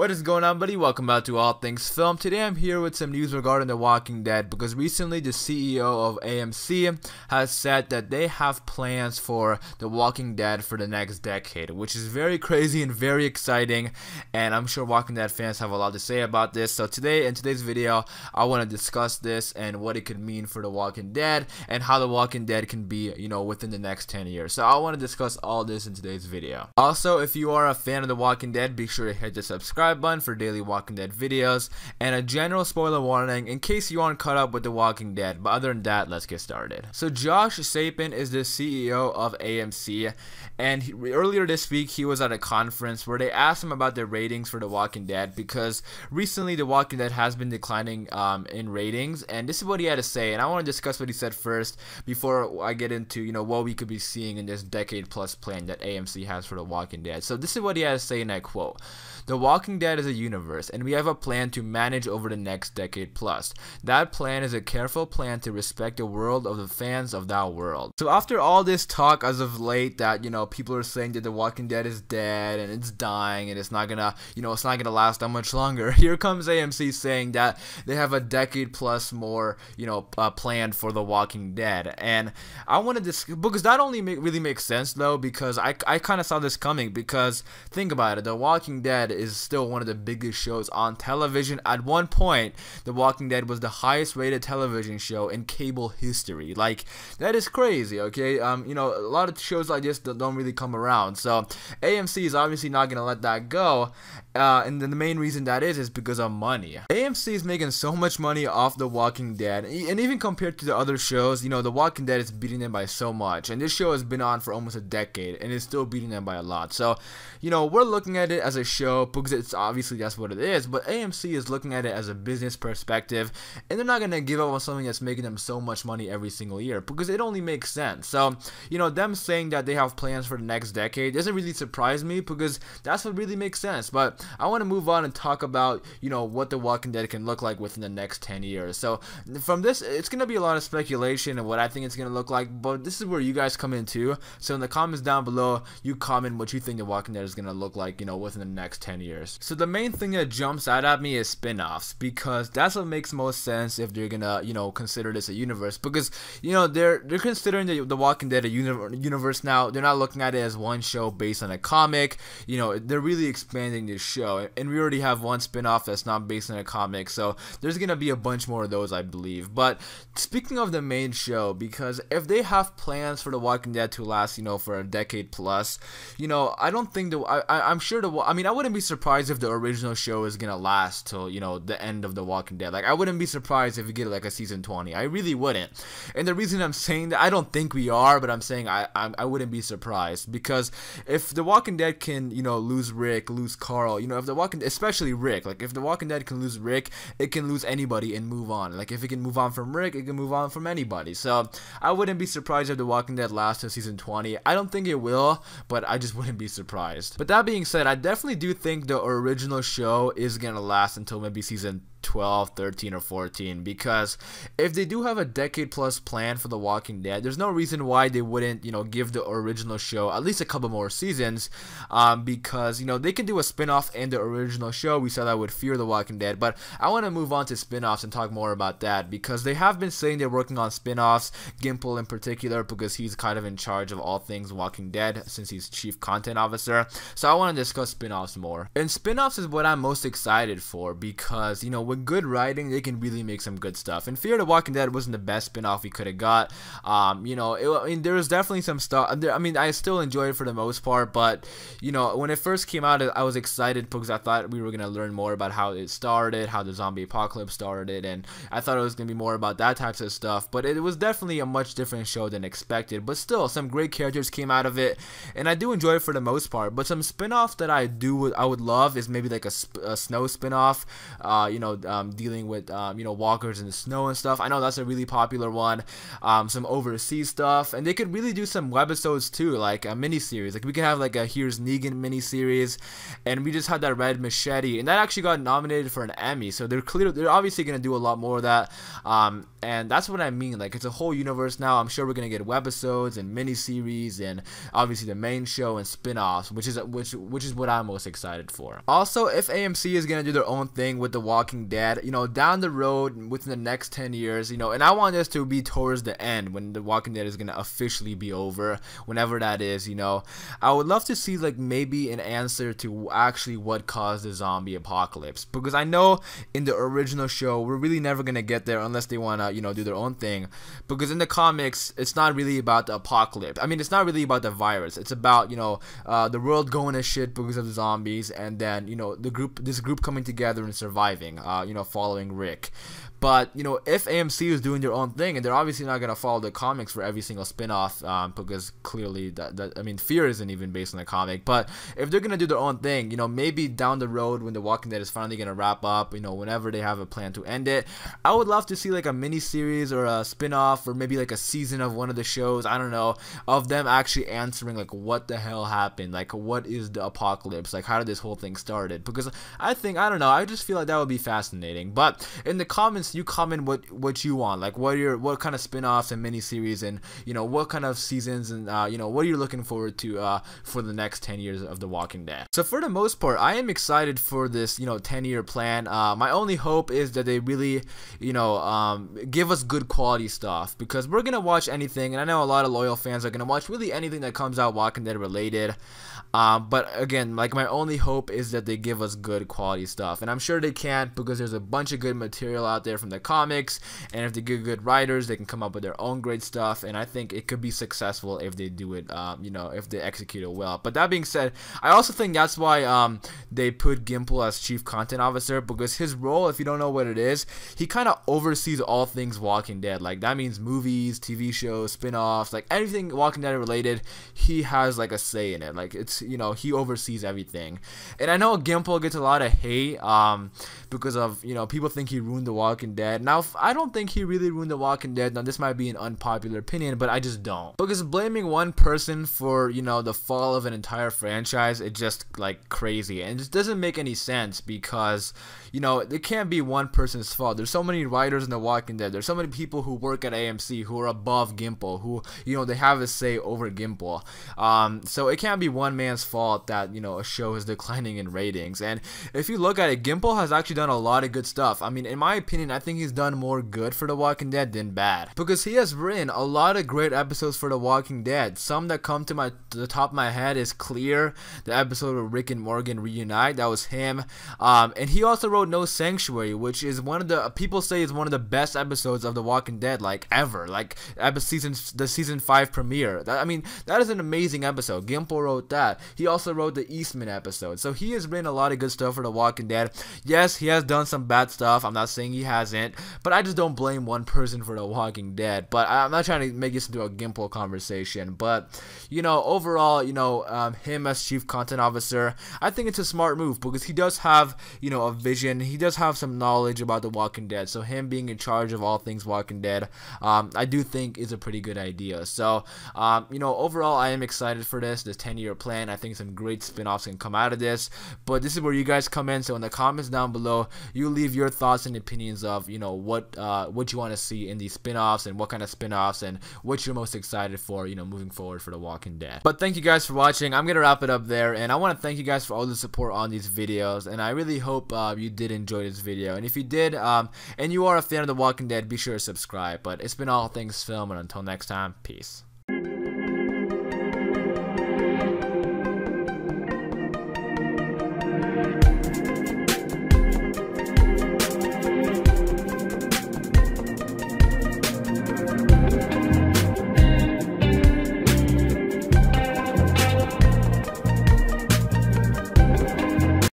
What is going on, buddy? Welcome back to All Things Film. Today I'm here with some news regarding The Walking Dead because recently the CEO of AMC has said that they have plans for The Walking Dead for the next decade, which is very crazy and very exciting, and I'm sure Walking Dead fans have a lot to say about this. So today, in today's video, I want to discuss this and what it could mean for The Walking Dead and how The Walking Dead can be, within the next 10 years. So I want to discuss all this in today's video. Also, if you are a fan of The Walking Dead, be sure to hit the subscribe button for daily Walking Dead videos, and a general spoiler warning in case you aren't caught up with The Walking Dead. But other than that, let's get started. So Josh Sapin is the CEO of AMC, and earlier this week he was at a conference where they asked him about the ratings for The Walking Dead, because recently The Walking Dead has been declining in ratings, and this is what he had to say. And I want to discuss what he said first before I get into what we could be seeing in this decade plus plan that AMC has for The Walking Dead. So this is what he had to say, and I quote: "The Walking Dead is a universe, and we have a plan to manage over the next decade plus. That plan is a careful plan to respect the world of the fans of that world." So after all this talk as of late that, people are saying that The Walking Dead is dead and it's dying and it's not gonna, it's not gonna last that much longer, here comes AMC saying that they have a decade plus more, planned for The Walking Dead. And I wanted this because that only really makes sense though, because I kind of saw this coming, because think about it, The Walking Dead is still one of the biggest shows on television. At one point, The Walking Dead was the highest rated television show in cable history. Like, that is crazy, okay? A lot of shows like this don't really come around. So AMC is obviously not gonna let that go. And then the main reason that is because of money. AMC is making so much money off The Walking Dead, and even compared to the other shows, The Walking Dead is beating them by so much. And this show has been on for almost a decade, and it's still beating them by a lot. So, we're looking at it as a show because it's obviously that's what it is. But AMC is looking at it as a business perspective, and they're not gonna give up on something that's making them so much money every single year, because it only makes sense. So, them saying that they have plans for the next decade doesn't really surprise me, because that's what really makes sense. But I want to move on and talk about, what The Walking Dead can look like within the next 10 years. So from this, it's going to be a lot of speculation and what I think it's going to look like, but this is where you guys come in too. So in the comments down below, you comment what you think The Walking Dead is going to look like, within the next 10 years. So the main thing that jumps out at me is spin-offs, because that's what makes most sense if they're going to, consider this a universe, because, they're considering the Walking Dead a universe now. They're not looking at it as one show based on a comic. They're really expanding this show, and we already have one spin-off that's not based on a comic, so there's gonna be a bunch more of those, I believe. But speaking of the main show, because if they have plans for The Walking Dead to last, for a decade plus, I don't think I'm sure I wouldn't be surprised if the original show is gonna last till, the end of The Walking Dead. Like, I wouldn't be surprised if we get like a season 20. I really wouldn't. And the reason I'm saying that, I don't think we are, but I'm saying I wouldn't be surprised, because if The Walking Dead can, lose Rick, lose Carl, if The Walking, especially Rick, like if The Walking Dead can lose Rick, it can lose anybody and move on. Like, if it can move on from Rick, it can move on from anybody. So I wouldn't be surprised if The Walking Dead lasts to season 20. I don't think it will, but I just wouldn't be surprised. But that being said, I definitely do think the original show is gonna last until maybe season 12, 13, or 14, because if they do have a decade plus plan for The Walking Dead, there's no reason why they wouldn't, give the original show at least a couple more seasons, because, they can do a spin-off in the original show. We saw that with Fear the Walking Dead, but I want to move on to spin-offs and talk more about that, because they have been saying they're working on spin-offs, Gimple in particular, because he's kind of in charge of all things Walking Dead since he's chief content officer. So I want to discuss spin-offs more. And spin-offs is what I'm most excited for, because, with good writing, they can really make some good stuff. And Fear the Walking Dead wasn't the best spin-off we could have got. There was definitely some stuff. I still enjoyed it for the most part, but, when it first came out, I was excited because I thought we were going to learn more about how it started, how the zombie apocalypse started, and I thought it was going to be more about that types of stuff. But it was definitely a much different show than expected. But still, some great characters came out of it, and I do enjoy it for the most part. But some spin-offs that I would love is maybe like a Snow spin-off, dealing with walkers in the snow and stuff. I know that's a really popular one. Some overseas stuff, and they could really do some webisodes too, like a miniseries. Like we could have like a Here's Negan miniseries, and we just had that Red Machete, and that actually got nominated for an Emmy. So they're obviously gonna do a lot more of that. And that's what I mean. Like it's a whole universe now. I'm sure we're gonna get webisodes and miniseries, and obviously the main show and spin-offs, which is what I'm most excited for. Also, if AMC is gonna do their own thing with The Walking Dead, down the road within the next 10 years, and I want this to be towards the end when The Walking Dead is gonna officially be over, whenever that is. I would love to see like maybe an answer to actually what caused the zombie apocalypse, because I know in the original show we're really never gonna get there unless they wanna do their own thing, because in the comics it's not really about the apocalypse. I mean, it's not really about the virus. It's about the world going to shit because of the zombies, and then this group coming together and surviving, following Rick. But if AMC is doing their own thing, and they're obviously not gonna follow the comics for every single spin-off, because clearly I mean, Fear isn't even based on the comic. But if they're gonna do their own thing, maybe down the road when The Walking Dead is finally gonna wrap up, whenever they have a plan to end it, I would love to see like a mini series or a spin-off, or maybe like a season of one of the shows, I don't know, of them actually answering like what the hell happened, like what is the apocalypse, like how did this whole thing started. Because I don't know, I just feel like that would be fascinating. But in the comments, you comment what you want, like what kind of spin-offs and miniseries, and what kind of seasons, and what are you looking forward to for the next 10 years of The Walking Dead. So for the most part, I am excited for this 10-year plan. My only hope is that they really give us good quality stuff, because we're gonna watch anything, and I know a lot of loyal fans are gonna watch really anything that comes out Walking Dead related. But again, like my only hope is that they give us good quality stuff, and I'm sure they can, because there's a bunch of good material out there from the comics, and if they get good writers, they can come up with their own great stuff, and I think it could be successful if they do it, if they execute it well. But that being said, I also think that's why they put Gimple as Chief Content Officer, because his role, if you don't know what it is, he kind of oversees all things Walking Dead. Like that means movies, TV shows, spin-offs, like anything Walking Dead related, he has like a say in it. Like it's he oversees everything. And I know Gimple gets a lot of hate because of people think he ruined The Walking Dead. Now I don't think he really ruined The Walking Dead. Now this might be an unpopular opinion, but I just don't, because blaming one person for the fall of an entire franchise, it's just like crazy, and it just doesn't make any sense, because it can't be one person's fault. There's so many writers in The Walking Dead. There's so many people who work at AMC who are above Gimple, who they have a say over Gimple. So it can't be one man's fault that a show is declining in ratings. And if you look at it, Gimple has actually done a lot of good stuff. I mean, in my opinion, I think he's done more good for The Walking Dead than bad, because he has written a lot of great episodes for The Walking Dead. Some that come to the top of my head is Clear, the episode where Rick and Morgan reunite. That was him. And he also wrote No Sanctuary, which is people say is one of the best episodes of The Walking Dead like ever, like the season 5 premiere. That is an amazing episode. Gimple wrote that. He also wrote the Eastman episode. So he has written a lot of good stuff for The Walking Dead. Yes, he has done some bad stuff. I'm not saying he hasn't, but I just don't blame one person for The Walking Dead. But I'm not trying to make this into a Gimple conversation. But overall, him as Chief Content Officer, I think it's a smart move, because he does have a vision. He does have some knowledge about The Walking Dead. So him being in charge of all things Walking Dead, I do think is a pretty good idea. So overall, I am excited for this 10-year plan. I think some great spin-offs can come out of this, but this is where you guys come in. So in the comments down below, you leave your thoughts and opinions of what you want to see in these spin-offs, and what kind of spin-offs, and what you're most excited for moving forward for The Walking Dead. But thank you guys for watching. I'm gonna wrap it up there, and I want to thank you guys for all the support on these videos, and I really hope you did enjoy this video. And if you did, and you are a fan of The Walking Dead, be sure to subscribe. But it's been all things film, and until next time, peace.